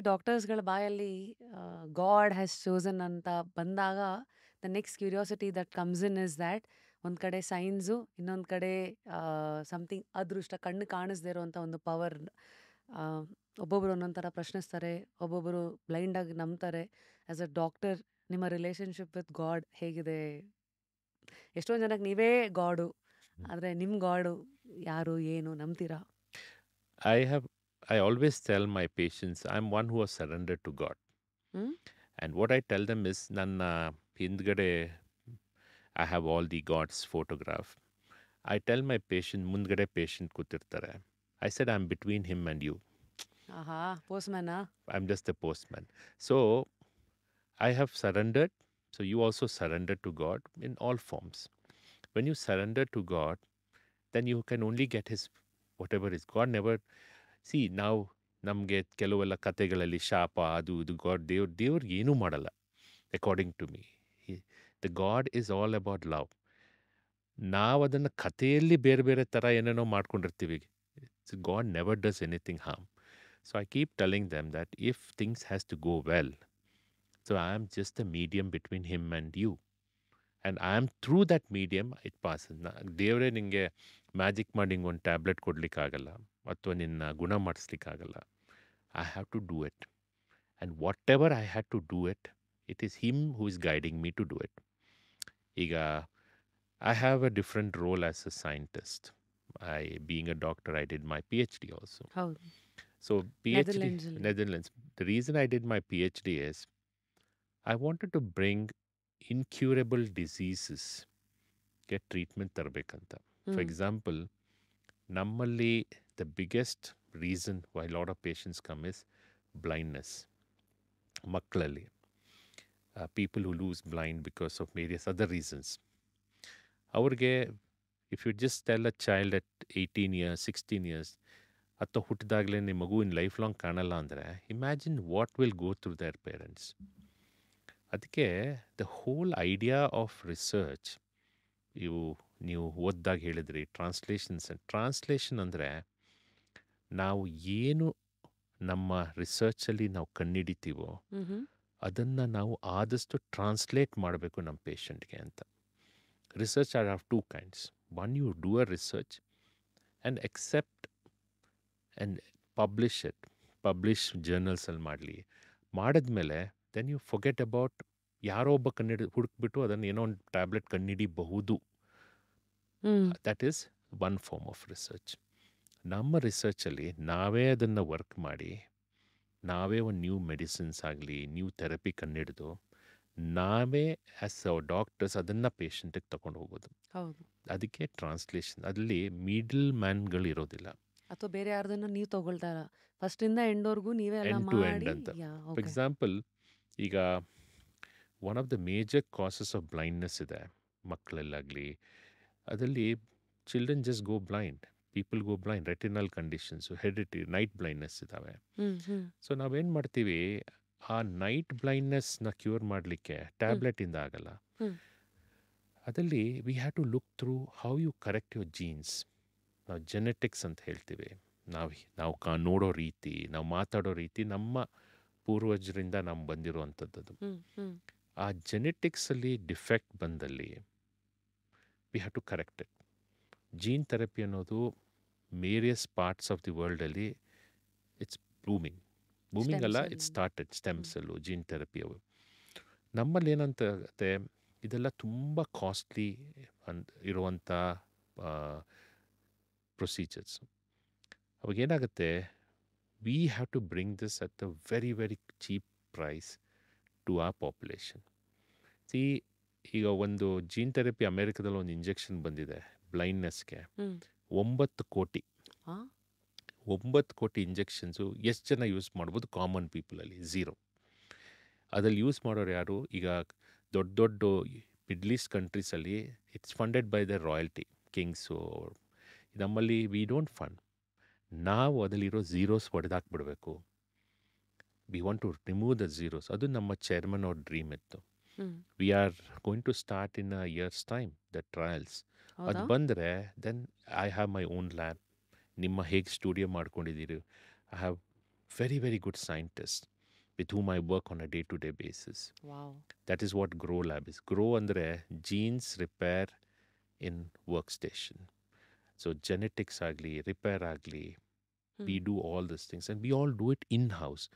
ಡಾಕ್ಟರ್ಸ್ಗಳ ಬಾಯಲ್ಲಿ god has chosen ಅಂತ ಬಂದಾಗ the next curiosity that comes in is that ಒಂದು ಕಡೆ ಸೈನ್ಸು, ಇನ್ನೊಂದು ಕಡೆ ಸಮಥಿಂಗ್ ಅದೃಷ್ಟ, ಕಣ್ಣು ಕಾಣಿಸ್ದೇ ಇರೋವಂಥ ಒಂದು ಪವರ್. ಒಬ್ಬೊಬ್ಬರು ಒಂದೊಂದು ಥರ ಪ್ರಶ್ನಿಸ್ತಾರೆ, ಒಬ್ಬೊಬ್ಬರು ಬ್ಲೈಂಡಾಗಿ ನಂಬ್ತಾರೆ. ಆ್ಯಸ್ ಅ ಡಾಕ್ಟರ್ ನಿಮ್ಮ ರಿಲೇಷನ್ಶಿಪ್ ವಿತ್ ಗಾಡ್ ಹೇಗಿದೆ? ಎಷ್ಟೊಂದು ಜನಕ್ಕೆ ನೀವೇ ಗಾಡು, ಆದರೆ ನಿಮ್ಮ ಗಾಡು ಯಾರು, ಏನು ನಂಬ್ತೀರಾ? I always tell my patients, I'm one who has surrendered to God. ಹ್ಞೂ And what I tell them is, ನನ್ನ ಹಿಂದ್ಗಡೆ I have all the God's photograph. I tell my patient, ಮುಂದ್ಗಡೆ patient ಕೂತಿರ್ತಾರೆ. I said, I'm between him and you. ಆಹಾ, ಪೋಸ್ಟ್ಮ್ಯಾನಾ? I'm just the postman. So I have surrendered. So you also surrender to God in all forms. When you surrender to God, then you can only get his whatever is. God never C ನಾವು ನಮಗೆ ಕೆಲವೆಲ್ಲ ಕತೆಗಳಲ್ಲಿ ಶಾಪ ಅದು ಇದು ದೇವ್ರಿಗೆ ಏನೂ ಮಾಡಲ್ಲ. According to me the God is all about love. ನಾವು ಅದನ್ನು ಕಥೆಯಲ್ಲಿ ಬೇರೆ ಬೇರೆ ಥರ ಏನೇನೋ ಮಾಡ್ಕೊಂಡಿರ್ತೀವಿ. God never does anything harm. So I keep telling them that if things has to go well, so I am just the medium between him and you. And I am through that medium it passes. ದೇವರೇ ನಿಮಗೆ magic ಮಾಡಿ ಹಿಂಗೆ ಒಂದು tablet ಕೊಡಲಿಕ್ಕಾಗಲ್ಲ, ಅಥವಾ ನಿನ್ನ ಗುಣ ಮಾಡಿಸ್ಲಿಕ್ಕಾಗಲ್ಲ. I have to do it. And whatever I had to do it, it is him who is guiding me to do it. ಈಗ I have a different role as a scientist. Being a doctor, I did my PhD also. ಹೌದು, So PhD, ನೆದರ್ಲೆಂಡ್ಸಲ್ಲಿ. Netherlands. The reason I did my PhD is I wanted to bring incurable diseases get treatment ತರಬೇಕಂತ. For example, ನಮ್ಮಲ್ಲಿ the biggest reason why a lot of patients come is blindness. ಮಕ್ಕಳಲ್ಲಿ people who lose blind because of various other reasons. ಅವ್ರಿಗೆ if you just tell a child at 18 years, 16 years, ಅಥವಾ ಹುಟ್ಟಿದಾಗಲೇ ನಿಮ್ಮ ಮಗು in life long ಕಾಣಲ್ಲ ಅಂದರೆ, imagine what will go through their parents. ಅದಕ್ಕೆ the whole idea of research, ನೀವು ಓದ್ದಾಗ ಹೇಳಿದ್ರಿ ಟ್ರಾನ್ಸ್ಲೇಷನ್ ಅಂದರೆ ನಾವು ಏನು ನಮ್ಮ ರಿಸರ್ಚಲ್ಲಿ ನಾವು ಕಂಡುಹಿಡಿತೀವೋ ಅದನ್ನು ನಾವು ಆದಷ್ಟು ಟ್ರಾನ್ಸ್ಲೇಟ್ ಮಾಡಬೇಕು ನಮ್ಮ ಪೇಷಂಟ್ಗೆ ಅಂತ. Research are of two kinds. One, you do a research and accept and publish ಜರ್ನಲ್ಸಲ್ಲಿ ಮಾಡಿದ್ಮೇಲೆ ದೆನ್ ಯು ಫೊಗೆಟ್ ಅಬೌಟ್ ಯಾರೋ ಒಬ್ಬ ಹುಡುಕ್ಬಿಟ್ಟು ಅದನ್ನು ಏನೋ ಒಂದು ಟ್ಯಾಬ್ಲೆಟ್ ಕಂಡುಹಿಡಿಬಹುದು. That is one form of research. ನಮ್ಮ ರಿಸರ್ಚಲ್ಲಿ ನಾವೇ ಅದನ್ನು ವರ್ಕ್ ಮಾಡಿ, ನಾವೇ ಒಂದು ನ್ಯೂ ಮೆಡಿಸಿನ್ಸ್ ಆಗಲಿ, ನ್ಯೂ ಥೆರಪಿ ಕಂಡುಹಿಡಿದು, ನಾವೇ ಆ್ಯಸ್ ಅ ಡಾಕ್ಟರ್ಸ್ ಅದನ್ನು ಪೇಷಂಟಿಗೆ ತೊಗೊಂಡು ಹೋಗೋದು. ಹೌದು. ಅದಕ್ಕೆ ಟ್ರಾನ್ಸ್ಲೇಷನ್. ಅಲ್ಲಿ ಮಿಡಲ್ ಮ್ಯಾನ್ಗಳು ಇರೋದಿಲ್ಲ. ಅಥವಾ ಬೇರೆ ಯಾರ್ದನ್ನು ನೀವು ತಗೊಳ್ತಾರ, ಫಸ್ಟಿಂದ ಎಂಡ್ವರೆಗೂ ನೀವೇ ಎಲ್ಲ ಎಂಡ್ ಟು ಎಂಡ್ ಮಾಡಿ. ಅಂತ. ಫಾರ್ ಎಕ್ಸಾಂಪಲ್, ಈಗ one of the major causes of blindness ಇದೆ ಮಕ್ಕಳಲ್ಲಾಗಲಿ. ಅದರಲ್ಲಿ children just go blind, people ಗೋ blind, retinal conditions, heredity, night blindness ಇದ್ದಾವೆ. ಸೊ ನಾವೇನು ಮಾಡ್ತೀವಿ, ಆ ನೈಟ್ ಬ್ಲೈಂಡ್ನೆಸ್ನ ಕ್ಯೂರ್ ಮಾಡಲಿಕ್ಕೆ ಟ್ಯಾಬ್ಲೆಟಿಂದ ಆಗಲ್ಲ. ಅದರಲ್ಲಿ we have to look through how you correct your genes. ನಾವು ಜೆನೆಟಿಕ್ಸ್ ಅಂತ ಹೇಳ್ತೀವಿ. ನಾವು ನೋಡೋ ರೀತಿ, ನಾವು ಮಾತಾಡೋ ರೀತಿ ನಮ್ಮ ಪೂರ್ವಜರಿಂದ ನಾವು ಬಂದಿರುವಂಥದ್ದು. ಆ ಜೆನೆಟಿಕ್ಸಲ್ಲಿ ಡಿಫೆಕ್ಟ್ ಬಂದಲ್ಲಿ we have to correct it. Gene therapy ಅನ್ನೋದು ವೇರಿಯಸ್ ಪಾರ್ಟ್ಸ್ ಆಫ್ ದಿ ವರ್ಲ್ಡಲ್ಲಿ ಇಟ್ಸ್ ಬೂಮಿಂಗ್ ಅಲ್ಲ, it's started. Stem cell, gene therapy ಅವು. ನಮ್ಮಲ್ಲಿ ಏನಂತೆ, ಇದೆಲ್ಲ ತುಂಬ ಕಾಸ್ಟ್ಲಿ ಇರುವಂಥ ಪ್ರೊಸೀಜರ್ಸ್. ಅವಾಗೇನಾಗುತ್ತೆ, we have to bring this at a very very cheap price to ಆ ಪಾಪ್ಯುಲೇಷನ್. ಈಗ ಒಂದು ಜೀನ್ ಥೆರಪಿ ಅಮೇರಿಕಾದಲ್ಲಿ ಒಂದು ಇಂಜೆಕ್ಷನ್ ಬಂದಿದೆ ಬ್ಲೈಂಡ್ನೆಸ್ಗೆ, 9 ಕೋಟಿ. 9 ಕೋಟಿ ಇಂಜೆಕ್ಷನ್ಸು ಎಷ್ಟು ಜನ ಯೂಸ್ ಮಾಡ್ಬೋದು? ಕಾಮನ್ ಪೀಪಲಲ್ಲಿ 0. ಅದ್ರಲ್ಲಿ ಯೂಸ್ ಮಾಡೋರು ಯಾರು? ಈಗ ದೊಡ್ಡ ದೊಡ್ಡ ಮಿಡ್ಲ್ ಈಸ್ಟ್ ಕಂಟ್ರೀಸಲ್ಲಿ it's funded by the royalty kings. ನಮ್ಮಲ್ಲಿ ವಿ ಡೋಂಟ್ ಫಂಡ್. ನಾವು ಅದರಲ್ಲಿರೋ ಝೀರೋಸ್ ಹೊಡೆದಾಕ್ಬಿಡ್ಬೇಕು. We want to remove the zeros. ಅದು ನಮ್ಮ ಚೇರ್ಮನ್ ಅವ್ರ ಡ್ರೀಮ್ ಇತ್ತು. We are going to start in a years time the trials. ಅದು ಬಂದರೆ then I have my own lab. ನಿಮ್ಮ ಹೇಗೆ ಸ್ಟುಡಿಯೋ ಮಾಡ್ಕೊಂಡಿದ್ದೀರಿ, I have very very good scientist. with whom I work on a day-to-day basis. Wow. That is what Grow Lab is. Grow andre genes repair in workstation. So genetics agli, repair agli, we Hmm. do all these things and we all do it in-house.